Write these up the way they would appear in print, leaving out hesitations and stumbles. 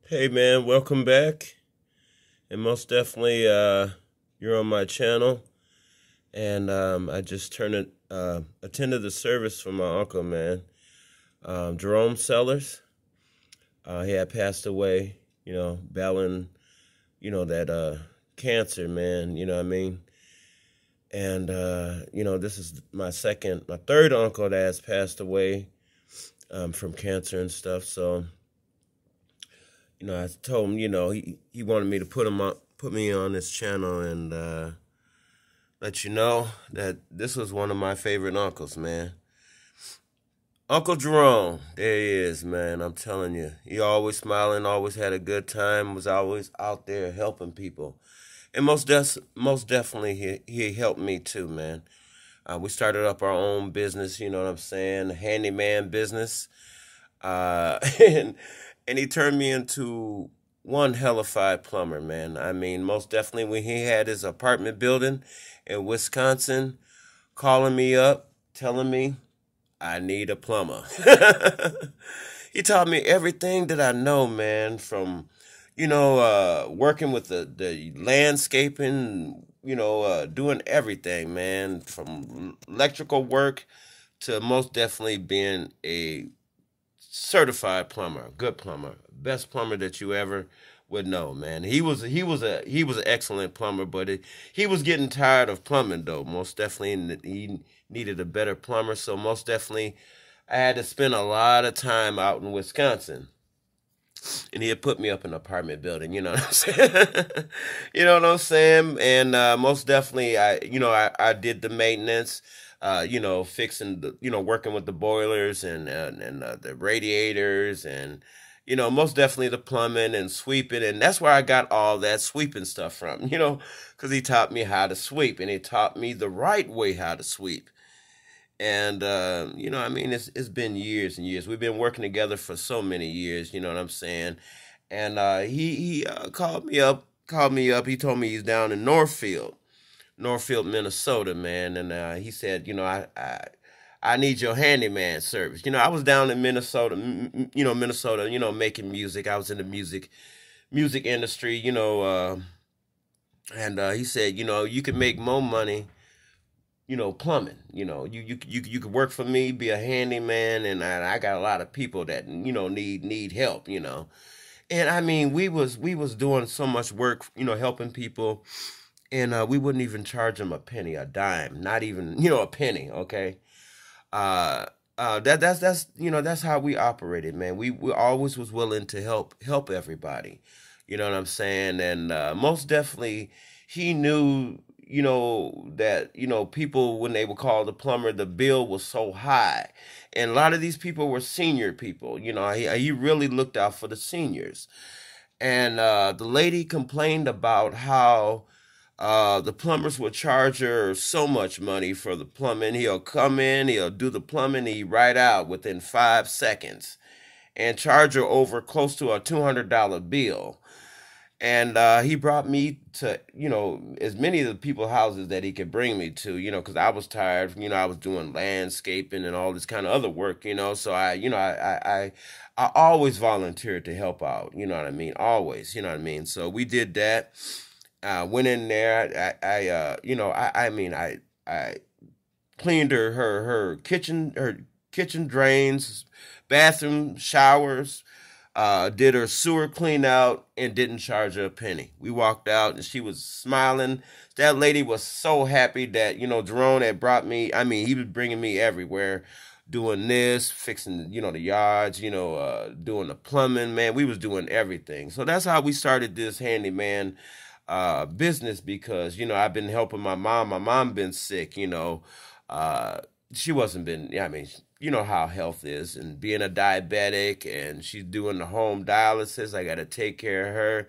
Hey man, welcome back. And most definitely you're on my channel. And I just attended the service for my uncle, man. Jerome Sellars. He had passed away, battling, that cancer, man, you know what I mean? And this is my third uncle that has passed away from cancer and stuff. So I told him, he wanted me to put me on this channel and let you know that this was one of my favorite uncles, man. Uncle Jerome, there he is, man. I'm telling you, he always smiling, always had a good time, was always out there helping people, and most definitely he helped me too, man. We started up our own business, you know what I'm saying, handyman business. And he turned me into one hellified plumber, man. I mean, most definitely when he had his apartment building in Wisconsin, calling me up, telling me I need a plumber. He taught me everything that I know, man, from, working with the landscaping, doing everything, man, from electrical work to most definitely being a certified plumber, good plumber, best plumber that you ever would know, man. He was an excellent plumber, but he was getting tired of plumbing though. Most definitely, and he needed a better plumber. So most definitely, I had to spend a lot of time out in Wisconsin. And he had put me up in an apartment building, you know what I'm saying? You know what I'm saying? And most definitely, I did the maintenance, fixing working with the boilers and the radiators and, most definitely the plumbing and sweeping. And that's where I got all that sweeping stuff from, because he taught me how to sweep and he taught me the right way how to sweep. And I mean, it's been years and years. We've been working together for so many years. You know what I'm saying? And he called me up. He told me he's down in Northfield, Minnesota, man. And he said, I need your handyman service. I was down in Minnesota, Minnesota, making music. I was in the music industry, and he said, you can make more money plumbing. You could work for me, be a handyman, and I got a lot of people that need help. And I mean, we was doing so much work, helping people, and we wouldn't even charge them a penny, a dime, not even a penny. Okay, that's how we operated, man. We always was willing to help everybody. You know what I'm saying? And most definitely, he knew that people when they would call the plumber, the bill was so high, and a lot of these people were senior people. He really looked out for the seniors. And the lady complained about how the plumbers would charge her so much money for the plumbing. He'll come in, he'll do the plumbing, he right out within 5 seconds, and charge her over close to a $200 bill. And he brought me to, as many of the people's houses that he could bring me to, because I was tired. I was doing landscaping and all this kind of other work, so I always volunteered to help out, you know what I mean? Always, you know what I mean? So we did that. Went in there. I cleaned her kitchen drains, bathroom, showers, did her sewer clean out, and didn't charge her a penny. We walked out and she was smiling. That lady was so happy that, Jerome had brought me. I mean, he was bringing me everywhere, doing this, fixing, the yards, doing the plumbing, man. We was doing everything. So that's how we started this handyman business, because, I've been helping my mom. My mom been sick, she wasn't been, I mean, you know how health is, and being a diabetic, and she's doing the home dialysis. I got to take care of her.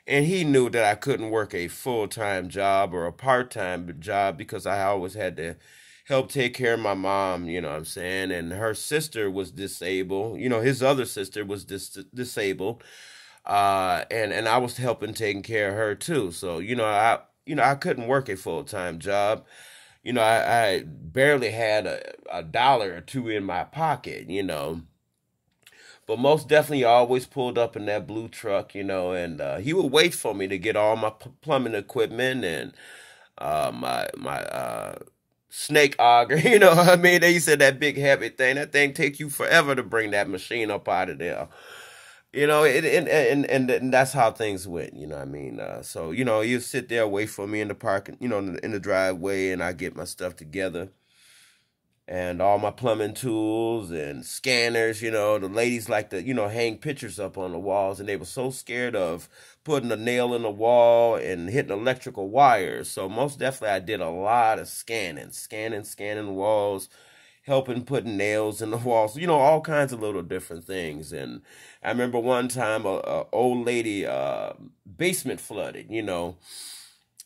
And he knew that I couldn't work a full-time job or a part-time job, because I always had to help take care of my mom, you know what I'm saying? And her sister was disabled. His other sister was disabled. And I was helping taking care of her too. So, I couldn't work a full-time job. I barely had a dollar or two in my pocket, But most definitely, I always pulled up in that blue truck, and he would wait for me to get all my plumbing equipment and my snake auger. You know what I mean? They said that big heavy thing. That thing take you forever to bring that machine up out of there. And that's how things went. You know what I mean? So you sit there, wait for me in the parking, in the driveway, and I get my stuff together. And all my plumbing tools and scanners, the ladies like to, hang pictures up on the walls, and they were so scared of putting a nail in the wall and hitting electrical wires. So most definitely I did a lot of scanning the walls, helping putting nails in the walls, all kinds of little different things. And I remember one time a old lady basement flooded,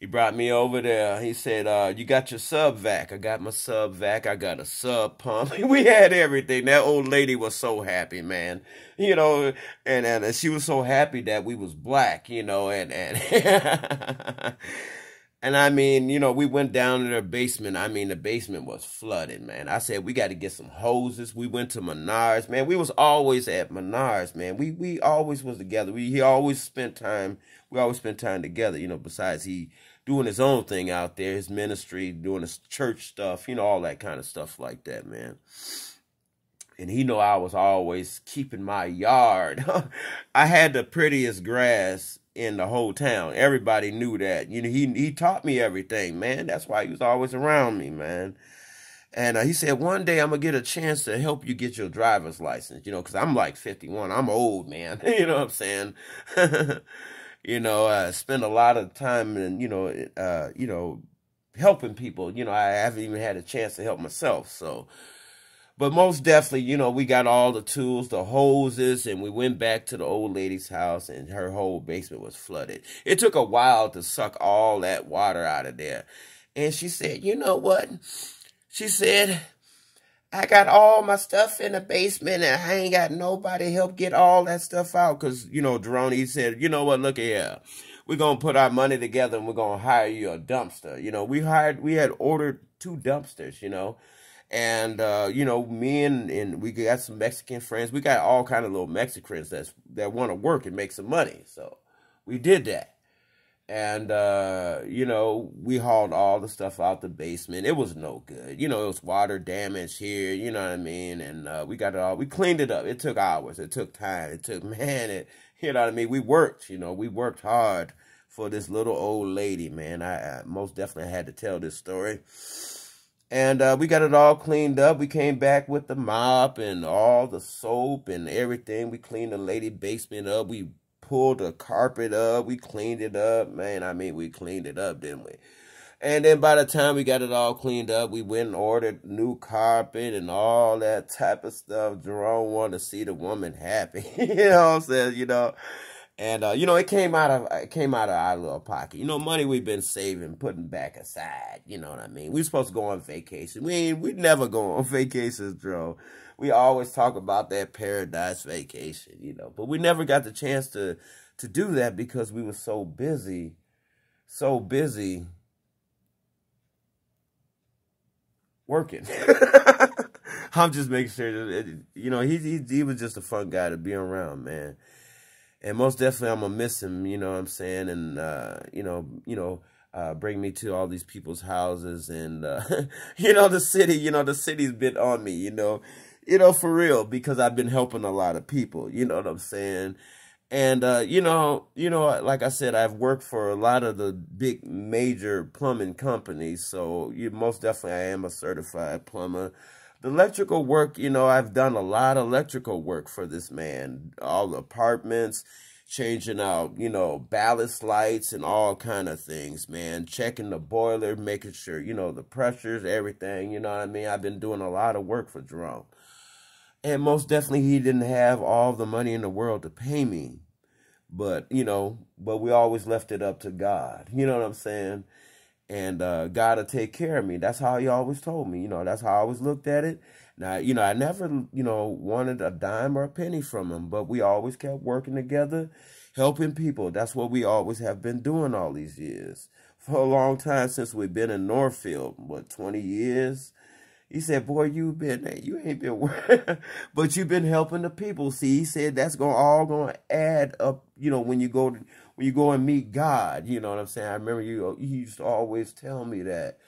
He brought me over there. He said, you got your sub vac. I got my sub vac. I got a sub pump. We had everything. That old lady was so happy, man. And she was so happy that we was black, and and I mean, we went down to their basement. I mean, the basement was flooded, man. I said, we got to get some hoses. We went to Menards, man. We was always at Menards, man. We always was together. We always spent time together, besides he doing his own thing out there, his ministry, doing his church stuff, all that kind of stuff like that, man. And he know I was always keeping my yard. I had the prettiest grass in the whole town. Everybody knew that. He taught me everything, man. That's why he was always around me, man. And he said, one day I'm going to get a chance to help you get your driver's license, because I'm like 51. I'm old, man. You know what I'm saying? I spend a lot of time and, helping people. I haven't even had a chance to help myself. So, but most definitely, we got all the tools, the hoses, and we went back to the old lady's house, and her whole basement was flooded. It took a while to suck all that water out of there. And she said, you know what? She said, I got all my stuff in the basement, and I ain't got nobody help get all that stuff out. Because, Jerome, he said, you know what, look here. We're going to put our money together, and we're going to hire you a dumpster. We had ordered 2 dumpsters, And, me and we got some Mexican friends. We got all kind of little Mexicans that want to work and make some money. So we did that. And, we hauled all the stuff out the basement. It was no good. It was water damage here, you know what I mean? And we got it all. We cleaned it up. It took hours. It took time. It took, man, you know what I mean? We worked, we worked hard for this little old lady, man. I most definitely had to tell this story. And we got it all cleaned up. We came back with the mop and all the soap and everything. We cleaned the lady basement up. We pulled the carpet up. We cleaned it up. Man, I mean, we cleaned it up, didn't we? And then by the time we got it all cleaned up, we went and ordered new carpet and all that type of stuff. Jerome wanted to see the woman happy. You know what I'm saying? And, it came out of our little pocket. Money we've been saving, putting back aside. You know what I mean? We supposed to go on vacation. We never go on vacations, Joe. We always talk about that paradise vacation, But we never got the chance to do that because we were so busy working. I'm just making sure that, he was just a fun guy to be around, man. And most definitely, I'm going to miss him, you know what I'm saying? And, bring me to all these people's houses. And, the city's been on me, for real, because I've been helping a lot of people, you know what I'm saying? And, like I said, I've worked for a lot of the big major plumbing companies. So most definitely, I am a certified plumber. The electrical work, I've done a lot of electrical work for this man. All the apartments, changing out, ballast lights and all kind of things, man. Checking the boiler, making sure, the pressures, everything, you know what I mean? I've been doing a lot of work for Jerome. And most definitely he didn't have all the money in the world to pay me. But, but we always left it up to God. You know what I'm saying? And God will take care of me. That's how he always told me. That's how I always looked at it. Now, I never, wanted a dime or a penny from him. But we always kept working together, helping people. That's what we always have been doing all these years. For a long time since we've been in Northfield. What, 20 years? He said, boy, you ain't been working, but you've been helping the people. See, he said that's all gonna add up, you know, when you go and meet God, you know what I'm saying? I remember you used to always tell me that,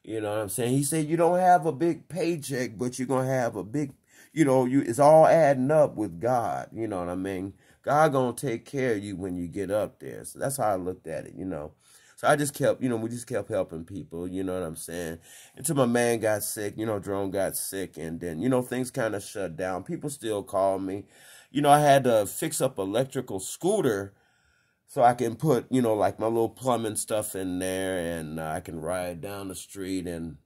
you know what I'm saying? He said you don't have a big paycheck, but you're gonna have a big, you know, it's all adding up with God, you know what I mean? God gonna take care of you when you get up there. So that's how I looked at it, you know. So I just kept, you know, we just kept helping people, you know what I'm saying? Until my man got sick, you know, Jerome got sick, and then, you know, things kind of shut down. People still call me. You know, I had to fix up electrical scooter so I can put, you know, like my little plumbing stuff in there, and I can ride down the street and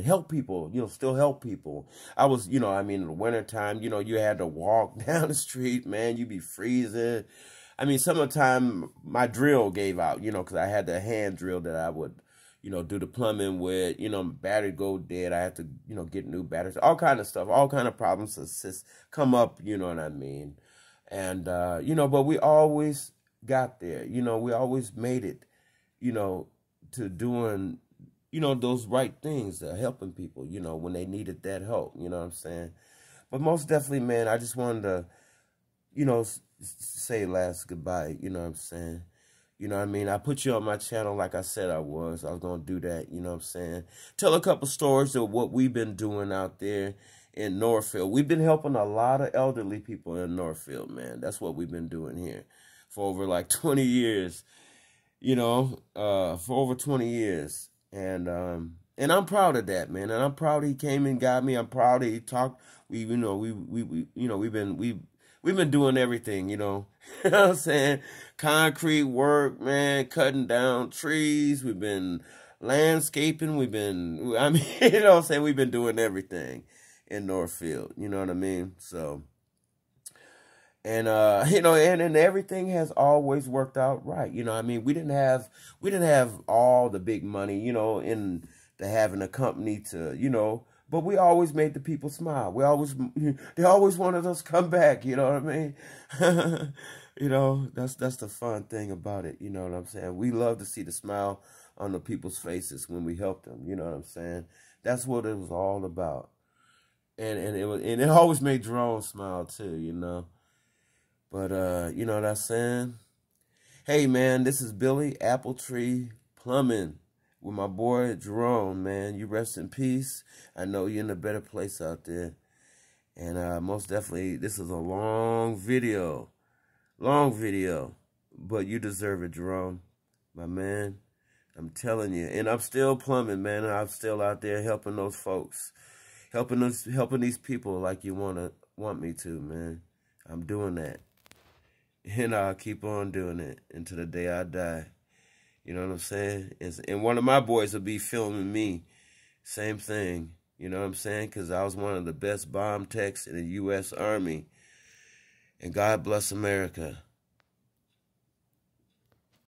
help people, you know, still help people. I was, you know, I mean, in the wintertime, you know, you had to walk down the street, man, you be freezing. I mean, some of the time my drill gave out, you know, because I had the hand drill that I would, you know, do the plumbing with, you know, battery go dead. I had to, you know, get new batteries, all kind of stuff, all kind of problems come up, you know what I mean? And, you know, but we always got there, you know, we always made it, you know, to doing, you know, those right things, helping people, you know, when they needed that help, you know what I'm saying? But most definitely, man, I just wanted to, you know, say last goodbye, you know what I'm saying? You know what I mean? I put you on my channel like I said I was going to do that, you know what I'm saying? Tell a couple stories of what we've been doing out there in Northfield. We've been helping a lot of elderly people in Northfield, man. That's what we've been doing here for over like 20 years, you know, for over 20 years. And I'm proud of that, man. And I'm proud he came and got me. I'm proud he talked. We've been doing everything, you know. You know what I'm saying? Concrete work, man, cutting down trees. We've been landscaping. I mean, you know what I'm saying? We've been doing everything in Northfield. You know what I mean? So, and, you know, and everything has always worked out right. You know what I mean? We didn't have all the big money, you know, in the having a company to, you know, but we always made the people smile. They always wanted us to come back, you know what I mean? You know, that's the fun thing about it, you know what I'm saying? We love to see the smile on the people's faces when we help them, you know what I'm saying? That's what it was all about. And it always made Jerome smile too, you know. But you know what I'm saying? Hey man, this is Billy Appletree Plumbing with my boy Jerome, man. You rest in peace. I know you're in a better place out there. And most definitely, this is a long video. Long video. But you deserve it, Jerome, my man. I'm telling you. And I'm still plumbing, man. And I'm still out there helping those folks. Helping these people like you want me to, man. I'm doing that. And I'll keep on doing it until the day I die. You know what I'm saying? And one of my boys will be filming me. Same thing. You know what I'm saying? Because I was one of the best bomb techs in the U.S. Army. And God bless America.